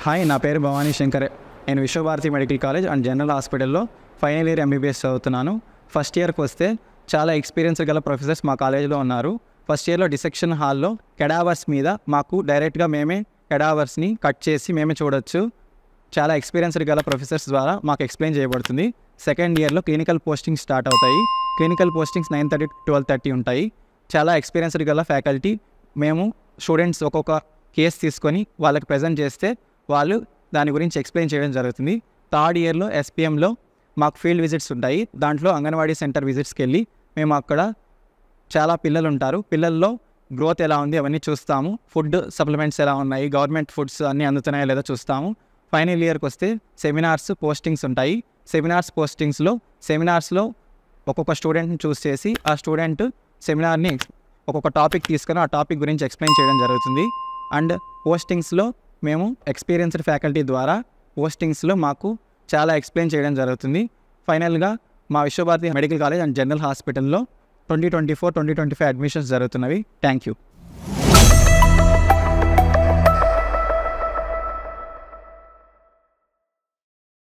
Hi, నా పేరు భవానీ శంకర్. నేను Vishwabharati medical college and general హాస్పిటల్లో ఫైనల్ ఇయర్ ఎంబీబీఎస్ చదువుతున్నాను. ఫస్ట్ ఇయర్కి వస్తే చాలా ఎక్స్పీరియన్స్ గల ప్రొఫెసర్స్ మా కాలేజ్లో ఉన్నారు. ఫస్ట్ ఇయర్లో డిసెక్షన్ హాల్లో కెడావర్స్ మీద మాకు డైరెక్ట్గా మేమే కెడావర్స్ని కట్ చేసి మేమే చూడొచ్చు. చాలా ఎక్స్పీరియన్స్డ్ గల ప్రొఫెసర్స్ ద్వారా మాకు ఎక్స్ప్లెయిన్ చేయబడుతుంది. సెకండ్ ఇయర్లో క్లినికల్ పోస్టింగ్స్ స్టార్ట్ అవుతాయి. క్లినికల్ పోస్టింగ్స్ 9:30 to 12:30 ఉంటాయి. చాలా ఎక్స్పీరియన్స్డ్ గల ఫ్యాకల్టీ మేము స్టూడెంట్స్ ఒక్కొక్క కేసు తీసుకొని వాళ్ళకి ప్రజెంట్ చేస్తే వాళ్ళు దాని గురించి ఎక్స్ప్లెయిన్ చేయడం జరుగుతుంది. థర్డ్ ఇయర్లో ఎస్పీఎంలో మాకు ఫీల్డ్ విజిట్స్ ఉంటాయి. దాంట్లో అంగన్వాడీ సెంటర్ విజిట్స్కి వెళ్ళి మేము అక్కడ చాలా పిల్లలు ఉంటారు, పిల్లల్లో గ్రోత్ ఎలా ఉంది అవన్నీ చూస్తాము. ఫుడ్ సప్లిమెంట్స్ ఎలా ఉన్నాయి, గవర్నమెంట్ ఫుడ్స్ అన్నీ అందుతున్నాయో లేదో చూస్తాము. ఫైనల్ ఇయర్కి వస్తే సెమినార్స్ పోస్టింగ్స్ ఉంటాయి. సెమినార్స్లో ఒక్కొక్క స్టూడెంట్ని చూస్ చేసి ఆ స్టూడెంట్ సెమినార్ని ఒక్కొక్క టాపిక్ తీసుకొని ఆ టాపిక్ గురించి ఎక్స్ప్లెయిన్ చేయడం జరుగుతుంది. అండ్ పోస్టింగ్స్లో మేము ఎక్స్పీరియన్స్డ్ ఫ్యాకల్టీ ద్వారా పోస్టింగ్స్లో మాకు చాలా ఎక్స్ప్లెయిన్ చేయడం జరుగుతుంది. ఫైనల్గా మా Vishwabharati medical college and general హాస్పిటల్లో 2024-2025 అడ్మిషన్స్ జరుగుతున్నవి. Thank you.